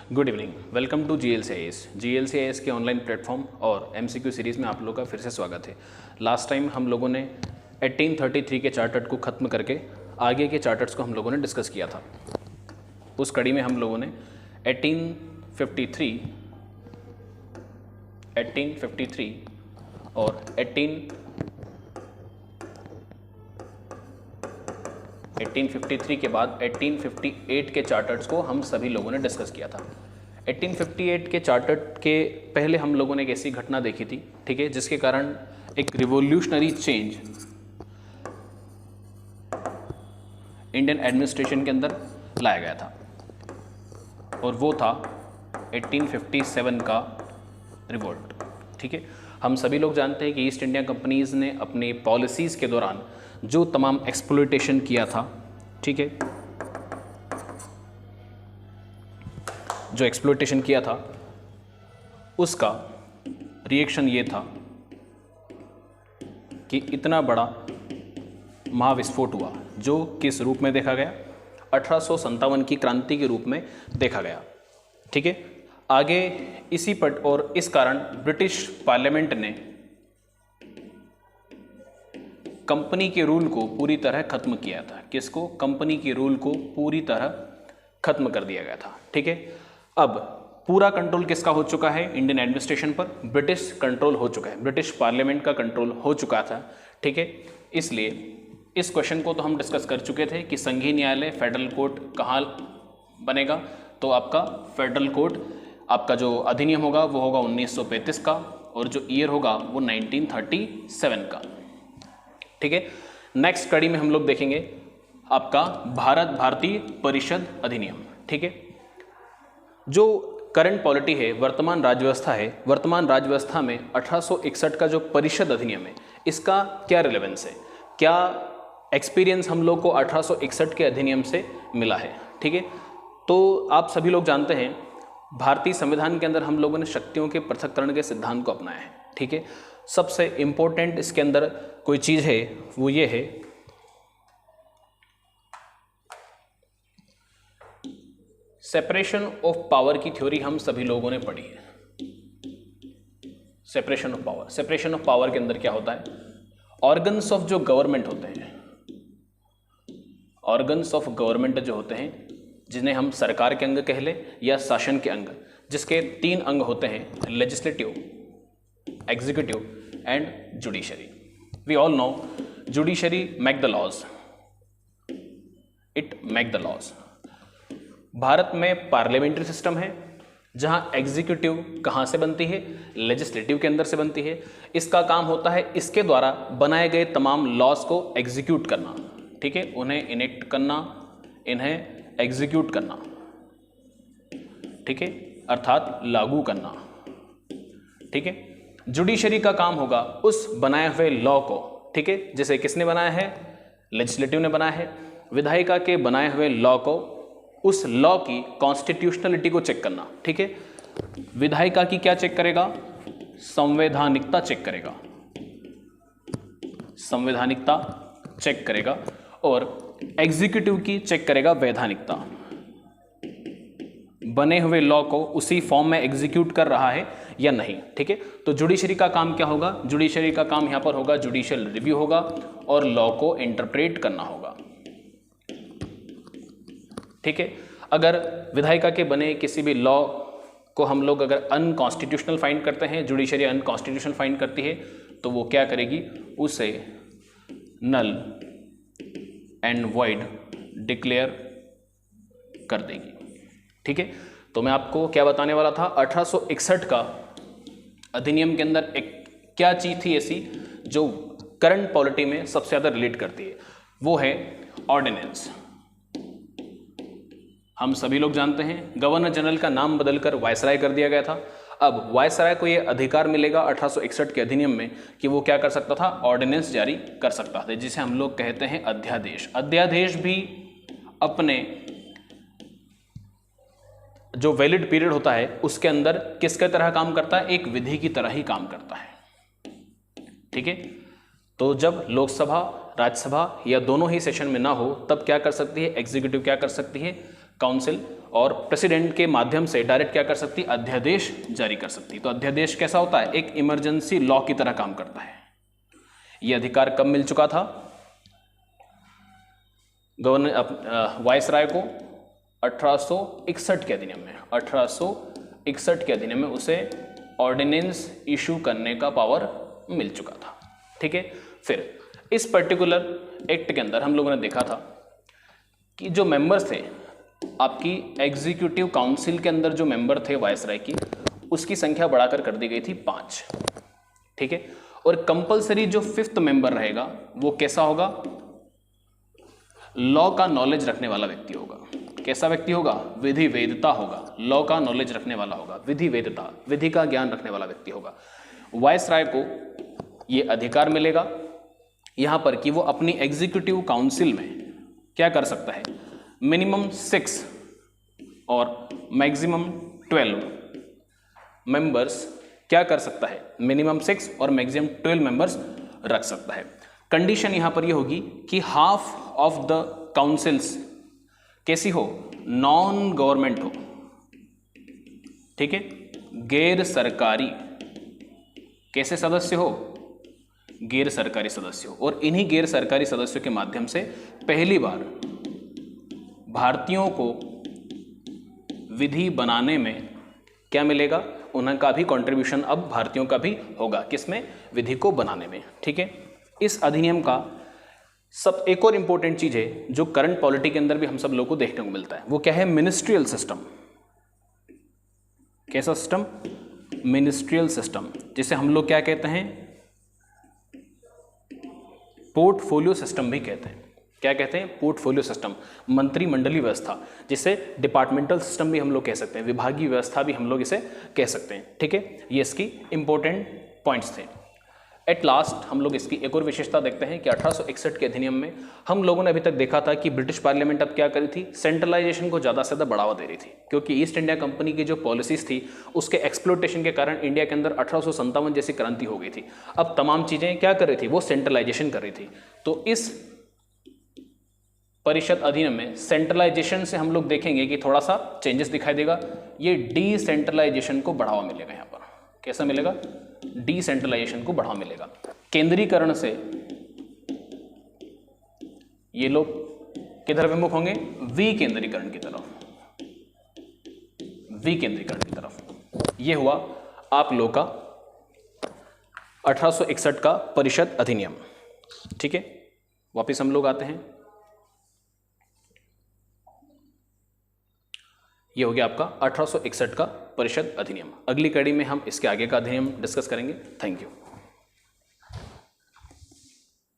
Good evening, welcome to GLCIS के online platform और MCQ series में आप लोगों का फिर से स्वागत है। लास्ट टाइम हम लोगों ने 1833 के चार्टर्ड को ख़त्म करके आगे के चार्टर्ड्स को हम लोगों ने डिस्कस किया था। उस कड़ी में हम लोगों ने 1853 और 1853 के बाद 1858 के चार्टर्ड्स को हम सभी लोगों ने डिस्कस किया था। 1858 के चार्टर्ड के पहले हम लोगों ने एक ऐसी घटना देखी थी, ठीक है, जिसके कारण एक रिवोल्यूशनरी चेंज इंडियन एडमिनिस्ट्रेशन के अंदर लाया गया था और वो था 1857 का रिवोल्ट। ठीक है, हम सभी लोग जानते हैं कि ईस्ट इंडिया कंपनीज ने अपनी पॉलिसीज़ के दौरान जो तमाम एक्सप्लॉयटेशन किया था, ठीक है, जो एक्सप्लॉयटेशन किया था उसका रिएक्शन ये था कि इतना बड़ा महाविस्फोट हुआ, जो किस रूप में देखा गया, 1857 की क्रांति के रूप में देखा गया। ठीक है, आगे इसी पर और इस कारण ब्रिटिश पार्लियामेंट ने कंपनी के रूल को पूरी तरह खत्म किया था। किसको? कंपनी के रूल को पूरी तरह खत्म कर दिया गया था। ठीक है, अब पूरा कंट्रोल किसका हो चुका है? इंडियन एडमिनिस्ट्रेशन पर ब्रिटिश कंट्रोल हो चुका है, ब्रिटिश पार्लियामेंट का कंट्रोल हो चुका था। ठीक है, इसलिए इस क्वेश्चन को तो हम डिस्कस कर चुके थे कि संघीय न्यायालय फेडरल कोर्ट कहाँ बनेगा। तो आपका फेडरल कोर्ट, आपका जो अधिनियम होगा वो होगा 1935 का और जो ईयर होगा वो 1937 का। ठीक है, नेक्स्ट कड़ी में हम लोग देखेंगे आपका भारतीय परिषद अधिनियम। ठीक है, जो करंट पॉलिटी है, वर्तमान राज्यव्यवस्था है, वर्तमान राज्यव्यवस्था में 1861 का जो परिषद अधिनियम है, इसका क्या रिलेवेंस है, क्या एक्सपीरियंस हम लोग को 1861 के अधिनियम से मिला है। ठीक है, तो आप सभी लोग जानते हैं भारतीय संविधान के अंदर हम लोगों ने शक्तियों के पृथक्करण के सिद्धांत को अपनाया है। ठीक है, सबसे इंपॉर्टेंट इसके अंदर कोई चीज है वो ये है सेपरेशन ऑफ पावर की थ्योरी हम सभी लोगों ने पढ़ी है। Separation of power, separation of power के अंदर क्या होता है? ऑर्गन्स ऑफ जो गवर्नमेंट होते हैं, ऑर्गन्स ऑफ गवर्नमेंट जो होते हैं, जिन्हें हम सरकार के अंग कह ले या शासन के अंग, जिसके 3 अंग होते हैं, legislative, executive and judiciary. We all know judiciary make the laws, it make the laws. Bharat में पार्लियामेंट्री सिस्टम है जहां एग्जीक्यूटिव कहां से बनती है? लेजिस्लेटिव के अंदर से बनती है। इसका काम होता है इसके द्वारा बनाए गए तमाम लॉज को एग्जीक्यूट करना। ठीक है, उन्हें इनेक्ट करना, इन्हें एग्जीक्यूट करना, ठीक है, अर्थात लागू करना। ठीक है, जुडिशरी का काम होगा उस बनाए हुए लॉ को, ठीक है, जैसे किसने बनाया है? लेजिस्लेटिव ने बनाया है। विधायिका के बनाए हुए लॉ को, उस लॉ की कॉन्स्टिट्यूशनलिटी को चेक करना। ठीक है, विधायिका की क्या चेक करेगा? संवैधानिकता चेक करेगा, संवैधानिकता चेक करेगा, और एग्जीक्यूटिव की चेक करेगा वैधानिकता। बने हुए लॉ को उसी फॉर्म में एग्जीक्यूट कर रहा है या नहीं। ठीक है, तो जुडिशरी का काम क्या होगा? जुडिशरी का काम यहां पर होगा जुडिशियल रिव्यू होगा और लॉ को इंटरप्रेट करना होगा। ठीक है, अगर विधायिका के बने किसी भी लॉ को हम लोग अगर अनकॉन्स्टिट्यूशनल फाइंड करते हैं, जुडिशरी अनकॉन्स्टिट्यूशनल फाइंड करती है, तो वो क्या करेगी? उसे नल एंड वॉइड डिक्लेयर कर देगी। ठीक है, तो मैं आपको क्या बताने वाला था? 1861 का अधिनियम के अंदर एक क्या चीज थी ऐसी जो करंट पॉलिटी में सबसे ज्यादा रिलेट करती है, वो है ऑर्डिनेंस। हम सभी लोग जानते हैं गवर्नर जनरल का नाम बदलकर वायसराय कर दिया गया था। अब वायसराय को यह अधिकार मिलेगा 1861 के अधिनियम में कि वो क्या कर सकता था? ऑर्डिनेंस जारी कर सकता था, जिसे हम लोग कहते हैं अध्यादेश। अध्यादेश भी अपने जो वैलिड पीरियड होता है उसके अंदर किसके तरह काम करता है? एक विधि की तरह ही काम करता है। ठीक है, तो जब लोकसभा, राज्यसभा या दोनों ही सेशन में ना हो, तब क्या कर सकती है एग्जीक्यूटिव? क्या कर सकती है? काउंसिल और प्रेसिडेंट के माध्यम से डायरेक्ट क्या कर सकती, अध्यादेश जारी कर सकती। तो अध्यादेश कैसा होता है, एक इमरजेंसी लॉ की तरह काम करता है। यह अधिकार कब मिल चुका था गवर्नर वायसराय को, 1861 के अधिनियम में। 1861 के अधिनियम में उसे ऑर्डिनेंस इशू करने का पावर मिल चुका था। ठीक है, फिर इस पर्टिकुलर एक्ट के अंदर हम लोगों ने देखा था कि जो मेंबर्स थे आपकी एग्जीक्यूटिव काउंसिल के अंदर, जो मेंबर थे वायसराय की, उसकी संख्या बढ़ाकर कर दी गई थी 5। ठीक है, और कंपलसरी जो 5th मेंबर रहेगा वो कैसा होगा, लॉ का नॉलेज रखने वाला व्यक्ति होगा। कैसा व्यक्ति होगा, विधि वेदता होगा, लॉ का नॉलेज रखने वाला होगा, विधि वेदता, विधि का ज्ञान रखने वाला व्यक्ति होगा। वायसराय को ये अधिकार मिलेगा यहां पर कि वो अपनी एग्जीक्यूटिव काउंसिल में क्या कर सकता है, मिनिमम 6 और मैक्सिमम 12 मेंबर्स क्या कर सकता है, मिनिमम 6 और मैक्सिमम 12 मेंबर्स रख सकता है। कंडीशन यहां पर ये होगी कि हाफ ऑफ द काउंसिल्स कैसी हो, नॉन गवर्नमेंट हो। ठीक है, गैर सरकारी कैसे सदस्य हो, गैर सरकारी सदस्य हो। और इन्हीं गैर सरकारी सदस्यों के माध्यम से पहली बार भारतीयों को विधि बनाने में क्या मिलेगा, उनका भी कंट्रीब्यूशन अब भारतीयों का भी होगा, किसमें, विधि को बनाने में। ठीक है, इस अधिनियम का सब एक और इंपॉर्टेंट चीज है जो करंट पॉलिटी के अंदर भी हम सब लोग को देखने को मिलता है, वो क्या है, मिनिस्ट्रियल सिस्टम। कैसा सिस्टम, मिनिस्ट्रियल सिस्टम, जिसे हम लोग क्या कहते हैं, पोर्टफोलियो सिस्टम भी कहते हैं। क्या कहते हैं, पोर्टफोलियो सिस्टम, मंत्रिमंडलीय व्यवस्था, जिसे डिपार्टमेंटल सिस्टम भी हम लोग कह सकते हैं, विभागीय व्यवस्था भी हम लोग इसे कह सकते हैं। ठीक है, ये इसकी इंपॉर्टेंट पॉइंट्स थे। एट लास्ट हम लोग इसकी एक और विशेषता देखते हैं कि 1861 के अधिनियम में हम लोगों ने अभी तक देखा था कि ब्रिटिश पार्लियामेंट अब क्या करी थी, सेंट्रलाइजेशन को ज़्यादा से ज़्यादा बढ़ावा दे रही थी, क्योंकि ईस्ट इंडिया कंपनी की जो पॉलिसीज थी उसके एक्सप्लोटेशन के कारण इंडिया के अंदर 1857 जैसी क्रांति हो गई थी। अब तमाम चीज़ें क्या कर रही थी, वो सेंट्रलाइजेशन कर रही थी। तो इस परिषद अधिनियम में सेंट्रलाइजेशन से हम लोग देखेंगे कि थोड़ा सा चेंजेस दिखाई देगा, ये डिसेंट्रलाइजेशन को बढ़ावा मिलेगा। यहाँ पर कैसा मिलेगा, डिसेंट्रलाइजेशन को बढ़ावा मिलेगा। केंद्रीकरण से ये लोग किधर विमुख होंगे, विकेंद्रीकरण की तरफ, विकेंद्रीकरण की तरफ। ये हुआ आप लोग का 1861 का परिषद अधिनियम। ठीक है, वापिस हम लोग आते हैं। ये हो गया आपका 1861 का परिषद अधिनियम। अगली कड़ी में हम इसके आगे का अधिनियम डिस्कस करेंगे। Thank you.